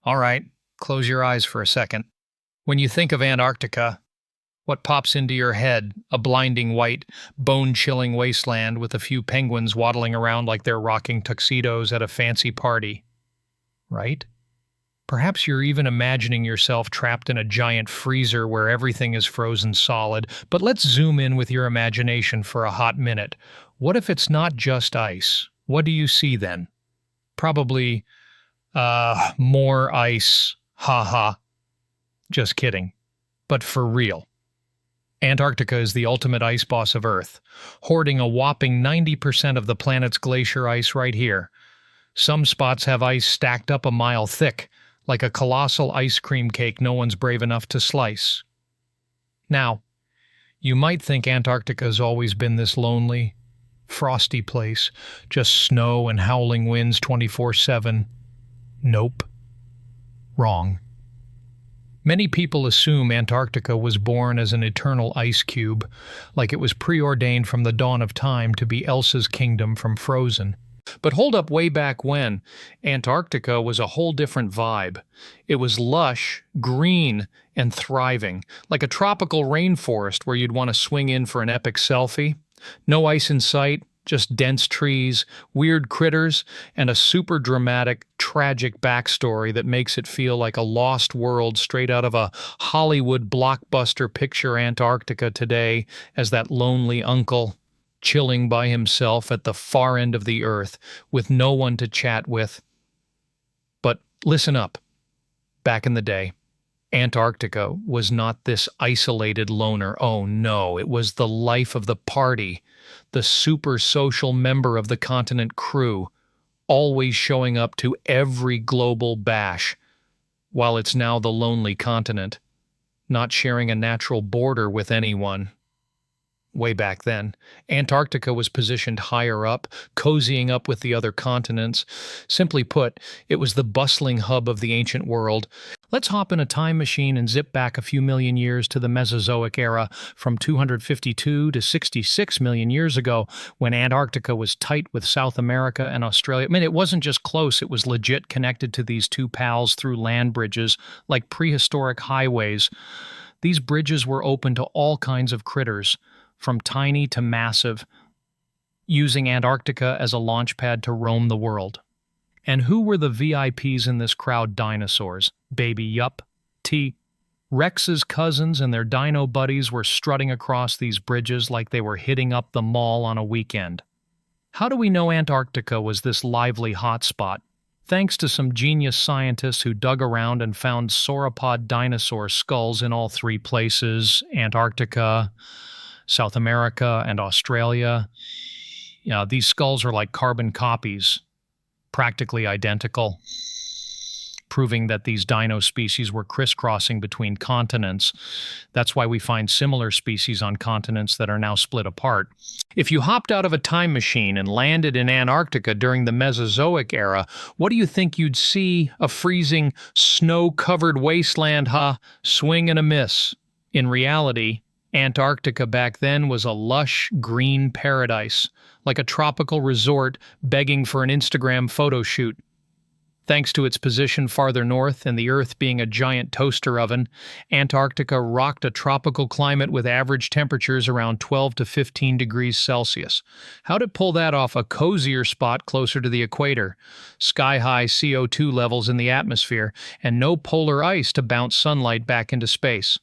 All right, close your eyes for a second. When you think of Antarctica, what pops into your head? A blinding white, bone-chilling wasteland with a few penguins waddling around like they're rocking tuxedos at a fancy party, right? Perhaps you're even imagining yourself trapped in a giant freezer where everything is frozen solid, but let's zoom in with your imagination for a hot minute. What if it's not just ice? What do you see then? Probably, more ice. Haha. Just kidding. But for real. Antarctica is the ultimate ice boss of Earth, hoarding a whopping 90% of the planet's glacier ice right here. Some spots have ice stacked up a mile thick, like a colossal ice cream cake no one's brave enough to slice. Now, you might think Antarctica's always been this lonely, frosty place, just snow and howling winds 24/7. Nope. Wrong. Many people assume Antarctica was born as an eternal ice cube, like it was preordained from the dawn of time to be Elsa's kingdom from Frozen. But hold up, way back when, Antarctica was a whole different vibe. It was lush, green, and thriving, like a tropical rainforest where you'd want to swing in for an epic selfie. No ice in sight, just dense trees, weird critters, and a super dramatic, tragic backstory that makes it feel like a lost world straight out of a Hollywood blockbuster. Picture Antarctica today as that lonely uncle, chilling by himself at the far end of the earth with no one to chat with. But listen up. Back in the day, Antarctica was not this isolated loner. Oh no, it was the life of the party, the super social member of the continent crew, always showing up to every global bash, while it's now the lonely continent, not sharing a natural border with anyone. Way back then, Antarctica was positioned higher up, cozying up with the other continents. Simply put, it was the bustling hub of the ancient world. Let's hop in a time machine and zip back a few million years to the Mesozoic era, from 252 to 66 million years ago, when Antarctica was tight with South America and Australia. I mean, it wasn't just close, it was legit connected to these two pals through land bridges, like prehistoric highways. These bridges were open to all kinds of critters, from tiny to massive, using Antarctica as a launch pad to roam the world. And who were the VIPs in this crowd? Dinosaurs. Baby Yup, T. Rex's cousins and their dino buddies were strutting across these bridges like they were hitting up the mall on a weekend. How do we know Antarctica was this lively hotspot? Thanks to some genius scientists who dug around and found sauropod dinosaur skulls in all three places: Antarctica, South America, and Australia. These skulls are like carbon copies, practically identical, proving that these dino species were crisscrossing between continents. That's why we find similar species on continents that are now split apart. If you hopped out of a time machine and landed in Antarctica during the Mesozoic era, what do you think you'd see? A freezing, snow-covered wasteland, swing and a miss. In reality, Antarctica back then was a lush, green paradise, like a tropical resort begging for an Instagram photo shoot. Thanks to its position farther north and the Earth being a giant toaster oven, Antarctica rocked a tropical climate with average temperatures around 12 to 15 degrees Celsius. How'd it pull that off? A cozier spot closer to the equator, sky-high CO2 levels in the atmosphere, and no polar ice to bounce sunlight back into space.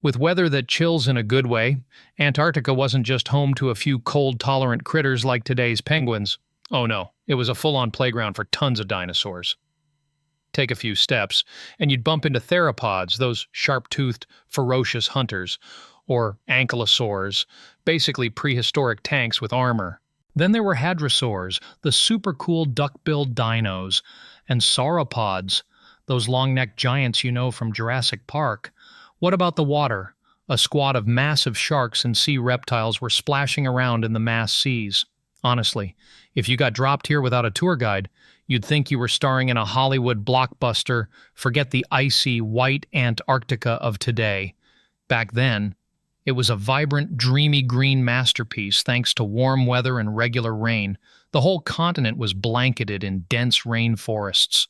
With weather that chills in a good way, Antarctica wasn't just home to a few cold-tolerant critters like today's penguins. Oh no, it was a full-on playground for tons of dinosaurs. Take a few steps, and you'd bump into theropods, those sharp-toothed, ferocious hunters, or ankylosaurs, basically prehistoric tanks with armor. Then there were hadrosaurs, the super-cool duck-billed dinos, and sauropods, those long-necked giants you know from Jurassic Park. What about the water? A squad of massive sharks and sea reptiles were splashing around in the mass seas. Honestly, if you got dropped here without a tour guide, you'd think you were starring in a Hollywood blockbuster. Forget the icy, white Antarctica of today. Back then, it was a vibrant, dreamy green masterpiece thanks to warm weather and regular rain. The whole continent was blanketed in dense rainforests.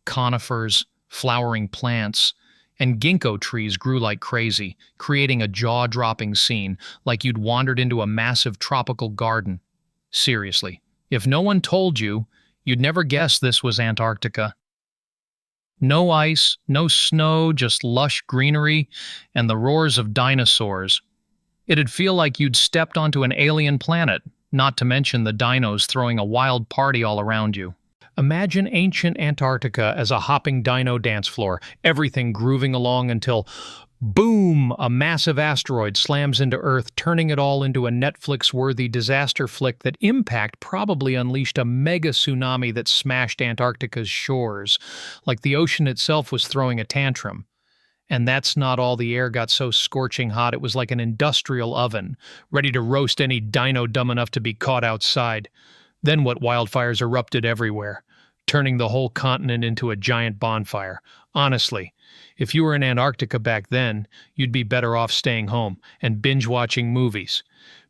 conifers, flowering plants, and ginkgo trees grew like crazy, creating a jaw-dropping scene like you'd wandered into a massive tropical garden. Seriously, if no one told you, you'd never guess this was Antarctica. No ice, no snow, just lush greenery and the roars of dinosaurs. It'd feel like you'd stepped onto an alien planet, not to mention the dinos throwing a wild party all around you. Imagine ancient Antarctica as a hopping dino dance floor, everything grooving along until, boom, a massive asteroid slams into Earth, turning it all into a Netflix-worthy disaster flick that impact probably unleashed a mega tsunami that smashed Antarctica's shores, like the ocean itself was throwing a tantrum. And that's not all. The air got so scorching hot it was like an industrial oven, ready to roast any dino dumb enough to be caught outside. Then what wildfires erupted everywhere, turning the whole continent into a giant bonfire. Honestly, if you were in Antarctica back then, you'd be better off staying home and binge-watching movies,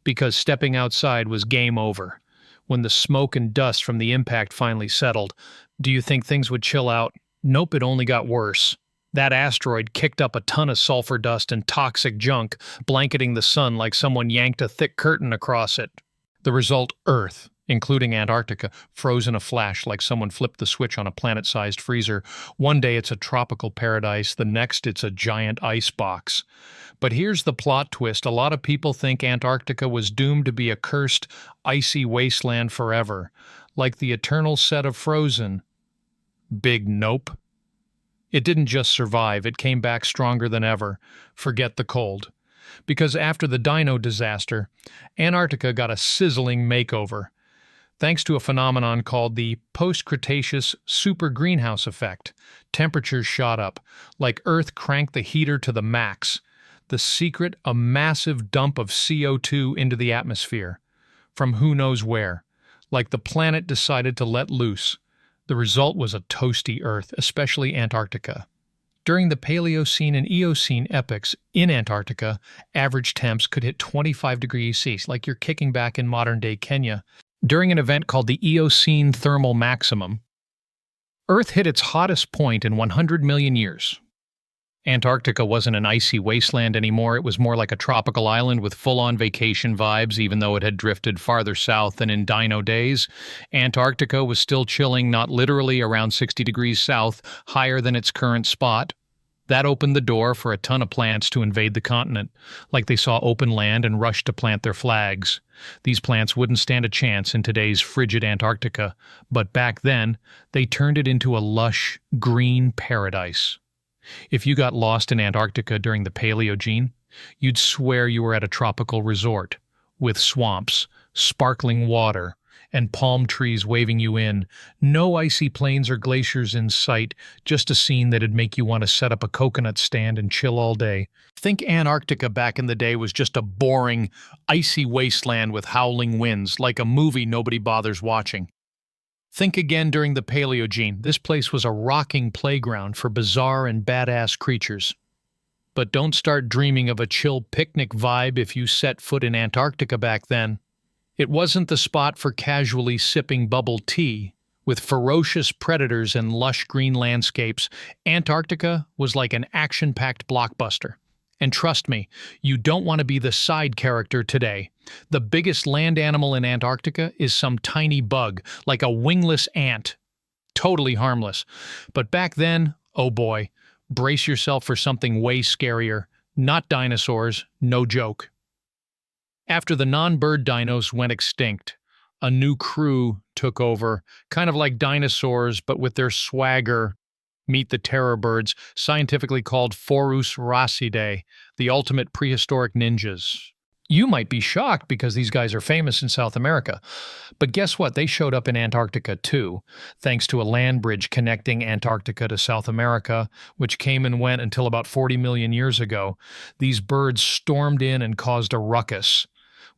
because stepping outside was game over. When the smoke and dust from the impact finally settled, do you think things would chill out? Nope, it only got worse. That asteroid kicked up a ton of sulfur dust and toxic junk, blanketing the sun like someone yanked a thick curtain across it. The result, Earth, including Antarctica, froze in a flash like someone flipped the switch on a planet-sized freezer. One day it's a tropical paradise, the next it's a giant ice box. But here's the plot twist. A lot of people think Antarctica was doomed to be a cursed, icy wasteland forever, like the eternal set of Frozen. Big nope. It didn't just survive, it came back stronger than ever. Forget the cold. Because after the dino disaster, Antarctica got a sizzling makeover, thanks to a phenomenon called the post-Cretaceous super greenhouse effect. Temperatures shot up, like Earth cranked the heater to the max. The secret, a massive dump of CO2 into the atmosphere, from who knows where, like the planet decided to let loose. The result was a toasty Earth, especially Antarctica. During the Paleocene and Eocene epochs in Antarctica, average temps could hit 25 degrees C, like you're kicking back in modern-day Kenya. During an event called the Eocene thermal maximum, Earth hit its hottest point in 100 million years. Antarctica wasn't an icy wasteland anymore, it was more like a tropical island with full-on vacation vibes, even though it had drifted farther south than in dino days. Antarctica was still chilling, not literally, around 60 degrees south, higher than its current spot. That opened the door for a ton of plants to invade the continent, like they saw open land and rushed to plant their flags. These plants wouldn't stand a chance in today's frigid Antarctica, but back then, they turned it into a lush, green paradise. If you got lost in Antarctica during the Paleogene, you'd swear you were at a tropical resort, with swamps, sparkling water, and palm trees waving you in. No icy plains or glaciers in sight, just a scene that'd make you want to set up a coconut stand and chill all day. Think Antarctica back in the day was just a boring, icy wasteland with howling winds, like a movie nobody bothers watching. Think again during the Paleogene. This place was a rocking playground for bizarre and badass creatures. But don't start dreaming of a chill picnic vibe if you set foot in Antarctica back then. It wasn't the spot for casually sipping bubble tea. With ferocious predators and lush green landscapes, Antarctica was like an action-packed blockbuster. And trust me, you don't want to be the side character today. The biggest land animal in Antarctica is some tiny bug, like a wingless ant. Totally harmless. But back then, oh boy, brace yourself for something way scarier. Not dinosaurs, no joke. After the non-bird dinos went extinct, a new crew took over, kind of like dinosaurs, but with their swagger. Meet the terror birds, scientifically called Forus racidae, the ultimate prehistoric ninjas. You might be shocked because these guys are famous in South America. But guess what? They showed up in Antarctica too, thanks to a land bridge connecting Antarctica to South America, which came and went until about 40 million years ago. These birds stormed in and caused a ruckus.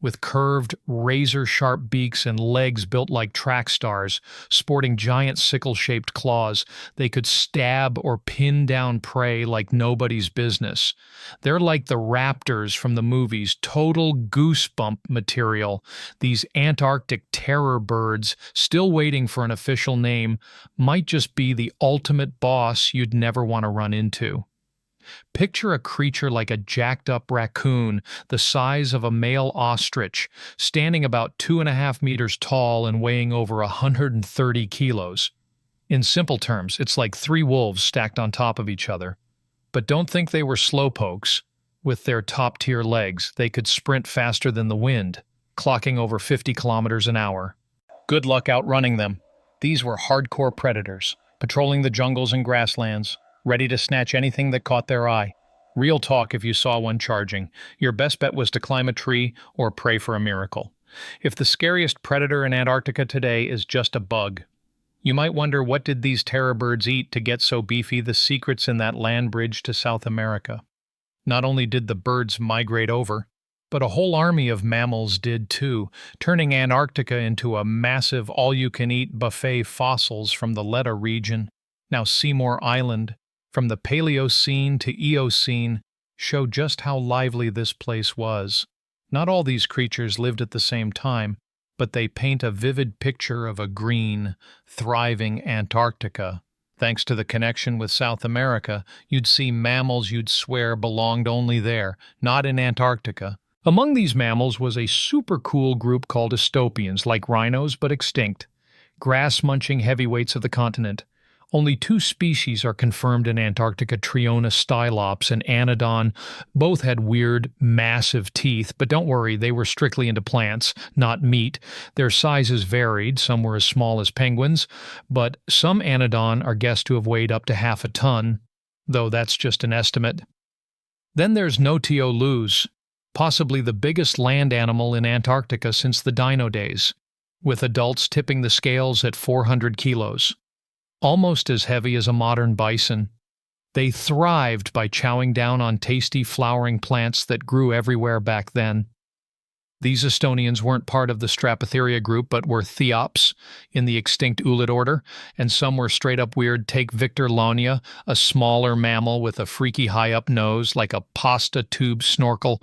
with curved, razor-sharp beaks and legs built like track stars, sporting giant sickle-shaped claws. They could stab or pin down prey like nobody's business. They're like the raptors from the movies, total goosebump material. These Antarctic terror birds, still waiting for an official name, might just be the ultimate boss you'd never want to run into. Picture a creature like a jacked-up raccoon, the size of a male ostrich, standing about 2.5 meters tall and weighing over 130 kilos. In simple terms, it's like 3 wolves stacked on top of each other. But don't think they were slowpokes. With their top-tier legs, they could sprint faster than the wind, clocking over 50 kilometers an hour. Good luck outrunning them. These were hardcore predators, patrolling the jungles and grasslands, ready to snatch anything that caught their eye. Real talk if you saw one charging. Your best bet was to climb a tree or pray for a miracle. If the scariest predator in Antarctica today is just a bug, you might wonder, what did these terror birds eat to get so beefy? The secret's in that land bridge to South America. Not only did the birds migrate over, but a whole army of mammals did too, turning Antarctica into a massive all-you-can-eat buffet. Fossils from the Letta region, now Seymour Island, from the Paleocene to Eocene, show just how lively this place was. Not all these creatures lived at the same time, but they paint a vivid picture of a green, thriving Antarctica. Thanks to the connection with South America, you'd see mammals you'd swear belonged only there, not in Antarctica. Among these mammals was a super cool group called Astopians, like rhinos but extinct, grass-munching heavyweights of the continent. Only 2 species are confirmed in Antarctica, Triona stylops and Anodon. Both had weird, massive teeth, but don't worry, they were strictly into plants, not meat. Their sizes varied, some were as small as penguins, but some Anodon are guessed to have weighed up to half a ton, though that's just an estimate. Then there's Notiolus, possibly the biggest land animal in Antarctica since the dino days, with adults tipping the scales at 400 kilos. Almost as heavy as a modern bison. They thrived by chowing down on tasty flowering plants that grew everywhere back then. These Estonians weren't part of the Strapatheria group, but were Theops in the extinct Ulid order, and some were straight-up weird. Take Victor Lonia, a smaller mammal with a freaky high-up nose, like a pasta tube snorkel.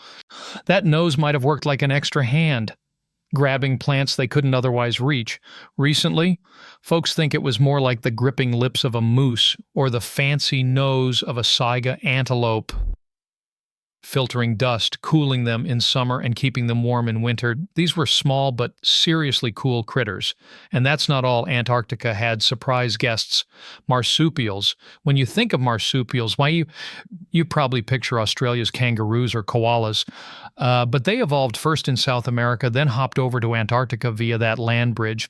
That nose might have worked like an extra hand, grabbing plants they couldn't otherwise reach. Recently, folks think it was more like the gripping lips of a moose or the fancy nose of a saiga antelope, filtering dust, cooling them in summer and keeping them warm in winter. These were small but seriously cool critters. And that's not all. Antarctica had surprise guests, marsupials. When you think of marsupials, why you probably picture Australia's kangaroos or koalas, but they evolved first in South America, then hopped over to Antarctica via that land bridge.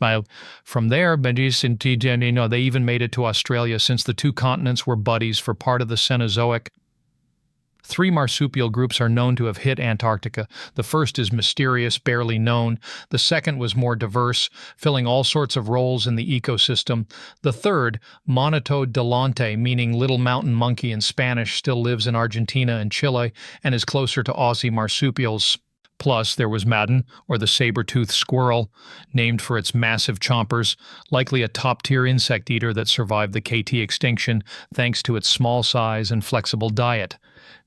From there, they even made it to Australia, since the 2 continents were buddies for part of the Cenozoic. 3 marsupial groups are known to have hit Antarctica. The first is mysterious, barely known. The second was more diverse, filling all sorts of roles in the ecosystem. The third, Monito delante, meaning little mountain monkey in Spanish, still lives in Argentina and Chile and is closer to Aussie marsupials. Plus, there was Madden, or the saber-toothed squirrel, named for its massive chompers, likely a top-tier insect eater that survived the KT extinction thanks to its small size and flexible diet.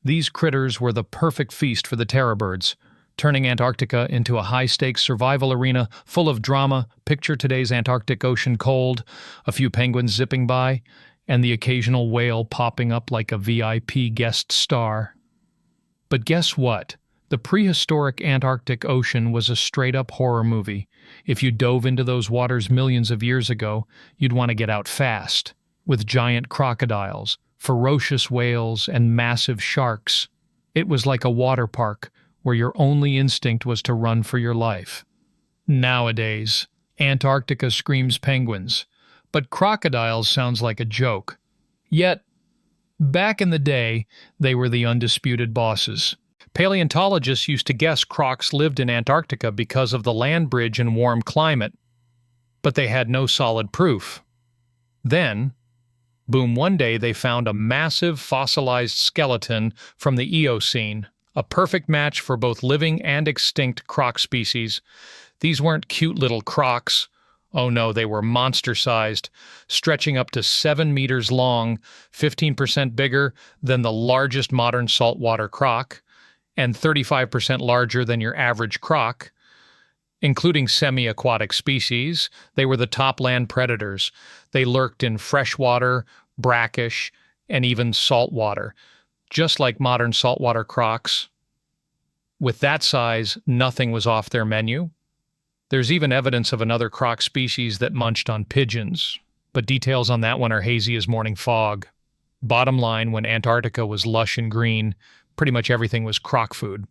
These critters were the perfect feast for the terror birds, turning Antarctica into a high-stakes survival arena full of drama. Picture today's Antarctic Ocean cold, a few penguins zipping by, and the occasional whale popping up like a VIP guest star. But guess what? The prehistoric Antarctic Ocean was a straight-up horror movie. If you dove into those waters millions of years ago, you'd want to get out fast, with giant crocodiles, ferocious whales, and massive sharks. It was like a water park where your only instinct was to run for your life. Nowadays, Antarctica screams penguins, but crocodiles sounds like a joke. Yet, back in the day, they were the undisputed bosses. Paleontologists used to guess crocs lived in Antarctica because of the land bridge and warm climate, but they had no solid proof. Then, boom, one day they found a massive fossilized skeleton from the Eocene, A perfect match for both living and extinct croc species. These weren't cute little crocs. Oh no, they were monster-sized, stretching up to 7 meters long, 15% bigger than the largest modern saltwater croc, and 35% larger than your average croc. Including semi-aquatic species, they were the top land predators. They lurked in freshwater, brackish, and even saltwater, just like modern saltwater crocs. With that size, nothing was off their menu. There's even evidence of another croc species that munched on pigeons, but details on that one are hazy as morning fog. Bottom line, when Antarctica was lush and green, pretty much everything was croc food.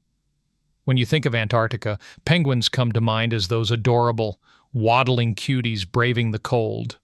When you think of Antarctica, penguins come to mind as those adorable, waddling cuties braving the cold.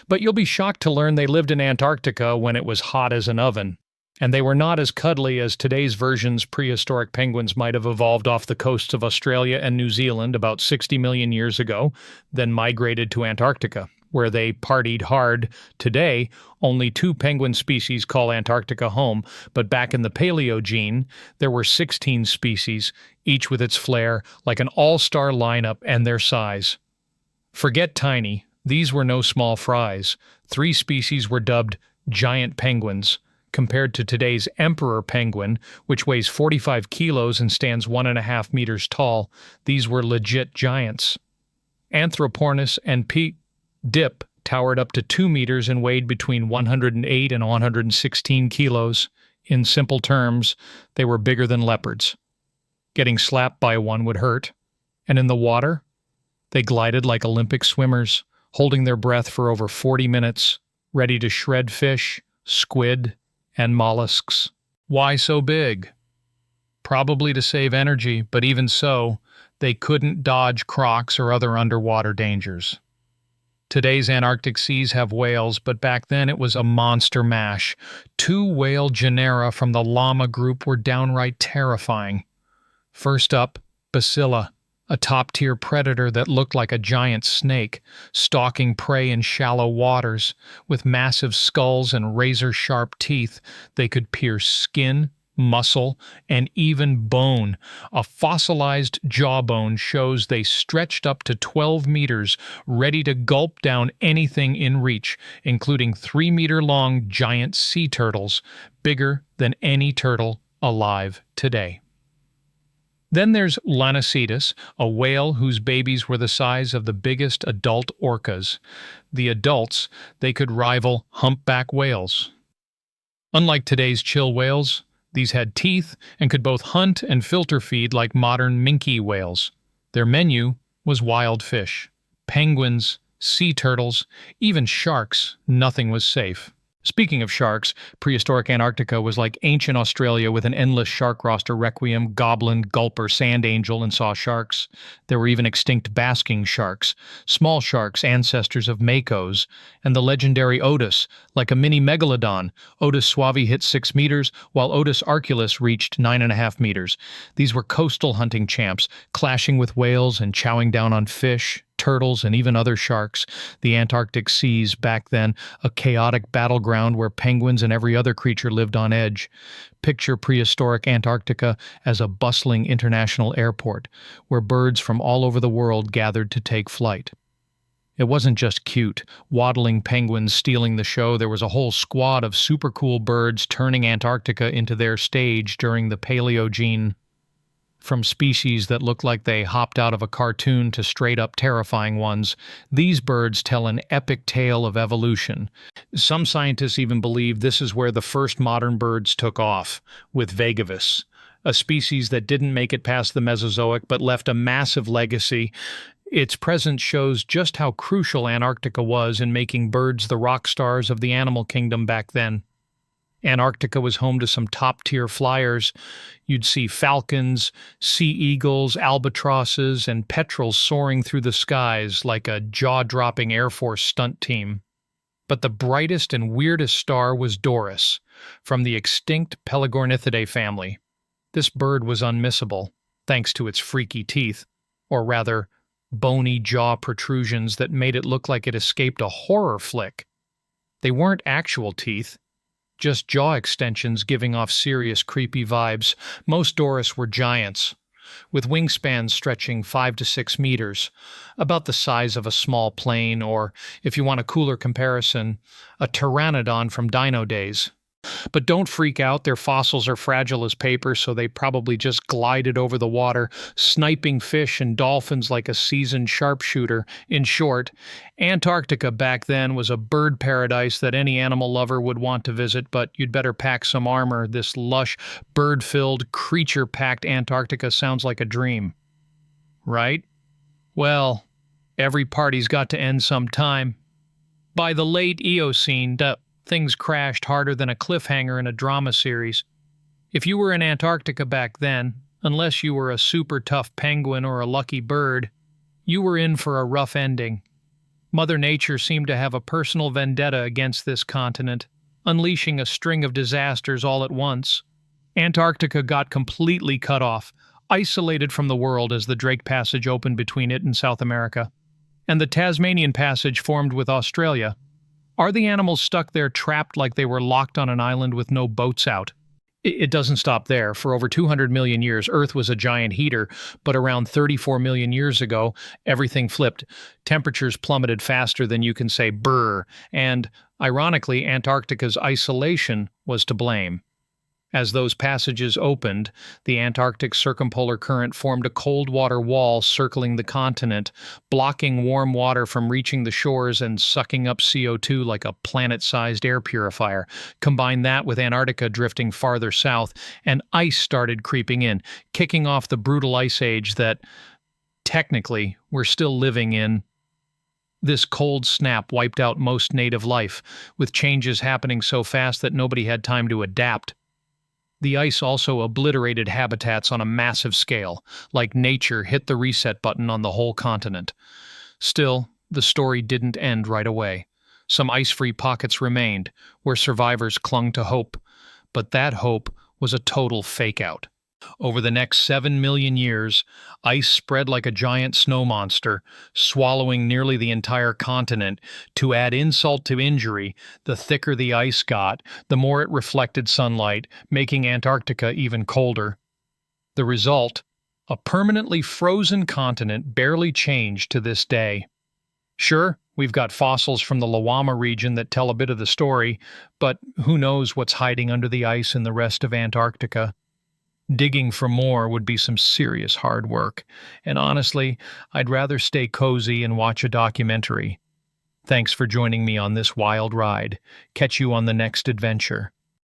But you'll be shocked to learn they lived in Antarctica when it was hot as an oven, and they were not as cuddly as today's version's prehistoric penguins might have evolved off the coasts of Australia and New Zealand about 60 million years ago, then migrated to Antarctica, where they partied hard. Today, only 2 penguin species call Antarctica home, but back in the Paleogene, there were 16 species, each with its flair, like an all-star lineup and their size. Forget tiny, these were no small fries. 3 species were dubbed giant penguins. Compared to today's emperor penguin, which weighs 45 kilos and stands 1.5 meters tall, these were legit giants. Anthropornis and Dip towered up to 2 meters and weighed between 108 and 116 kilos. In simple terms, they were bigger than leopards. Getting slapped by one would hurt. And in the water, they glided like Olympic swimmers, holding their breath for over 40 minutes, ready to shred fish, squid, and mollusks. Why so big? Probably to save energy, but even so, they couldn't dodge crocs or other underwater dangers. Today's Antarctic seas have whales, but back then it was a monster mash. 2 whale genera from the llama group were downright terrifying. First up, Bacilla, a top-tier predator that looked like a giant snake, stalking prey in shallow waters. With massive skulls and razor-sharp teeth, they could pierce skin, muscle, and even bone. A fossilized jawbone shows they stretched up to 12 meters, ready to gulp down anything in reach, including 3-meter-long giant sea turtles, bigger than any turtle alive today. Then there's Lanocetus, a whale whose babies were the size of the biggest adult orcas. The adults, they could rival humpback whales. Unlike today's chill whales, these had teeth and could both hunt and filter feed like modern minke whales. Their menu was wild fish, penguins, sea turtles, even sharks. Nothing was safe. Speaking of sharks, prehistoric Antarctica was like ancient Australia with an endless shark roster: requiem, goblin, gulper, sand angel, and saw sharks. There were even extinct basking sharks, small sharks, ancestors of makos, and the legendary Otis, like a mini megalodon. Otis suavi hit 6 meters, while Otis arculus reached 9.5 meters. These were coastal hunting champs, clashing with whales and chowing down on fish, turtles, and even other sharks. The Antarctic seas, back then, a chaotic battleground where penguins and every other creature lived on edge. Picture prehistoric Antarctica as a bustling international airport, where birds from all over the world gathered to take flight. It wasn't just cute, waddling penguins stealing the show. There was a whole squad of super cool birds turning Antarctica into their stage during the Paleogene. From species that looked like they hopped out of a cartoon to straight-up terrifying ones, these birds tell an epic tale of evolution. Some scientists even believe this is where the first modern birds took off, with Vagavus, a species that didn't make it past the Mesozoic but left a massive legacy. Its presence shows just how crucial Antarctica was in making birds the rock stars of the animal kingdom back then. Antarctica was home to some top-tier flyers. You'd see falcons, sea eagles, albatrosses, and petrels soaring through the skies like a jaw-dropping Air Force stunt team. But the brightest and weirdest star was Doris, from the extinct Pelagornithidae family. This bird was unmissable, thanks to its freaky teeth, or rather, bony jaw protrusions that made it look like it escaped a horror flick. They weren't actual teeth. just jaw extensions giving off serious creepy vibes. Most Doris were giants, with wingspans stretching 5 to 6 meters, about the size of a small plane, or, if you want a cooler comparison, a pteranodon from dino days. But don't freak out, their fossils are fragile as paper, so they probably just glided over the water, sniping fish and dolphins like a seasoned sharpshooter. In short, Antarctica back then was a bird paradise that any animal lover would want to visit, but you'd better pack some armor. This lush, bird-filled, creature-packed Antarctica sounds like a dream. Right? Well, every party's got to end sometime. By the late Eocene, things crashed harder than a cliffhanger in a drama series. If you were in Antarctica back then, unless you were a super tough penguin or a lucky bird, you were in for a rough ending. Mother Nature seemed to have a personal vendetta against this continent, unleashing a string of disasters all at once. Antarctica got completely cut off, isolated from the world as the Drake Passage opened between it and South America, and the Tasmanian Passage formed with Australia. Are the animals stuck there trapped like they were locked on an island with no boats out? It doesn't stop there. For over 200 million years, Earth was a giant heater, but around 34 million years ago, everything flipped. Temperatures plummeted faster than you can say brr, and, ironically, Antarctica's isolation was to blame. As those passages opened, the Antarctic circumpolar current formed a cold water wall circling the continent, blocking warm water from reaching the shores and sucking up CO2 like a planet-sized air purifier. Combine that with Antarctica drifting farther south, and ice started creeping in, kicking off the brutal ice age that, technically, we're still living in. This cold snap wiped out most native life, with changes happening so fast that nobody had time to adapt. The ice also obliterated habitats on a massive scale, like nature hit the reset button on the whole continent. Still, the story didn't end right away. Some ice-free pockets remained, where survivors clung to hope, but that hope was a total fake-out. Over the next 7 million years, ice spread like a giant snow monster, swallowing nearly the entire continent. To add insult to injury, the thicker the ice got, the more it reflected sunlight, making Antarctica even colder. The result? A permanently frozen continent barely changed to this day. Sure, we've got fossils from the Lawama region that tell a bit of the story, but who knows what's hiding under the ice in the rest of Antarctica? Digging for more would be some serious hard work, and honestly, I'd rather stay cozy and watch a documentary. Thanks for joining me on this wild ride. Catch you on the next adventure.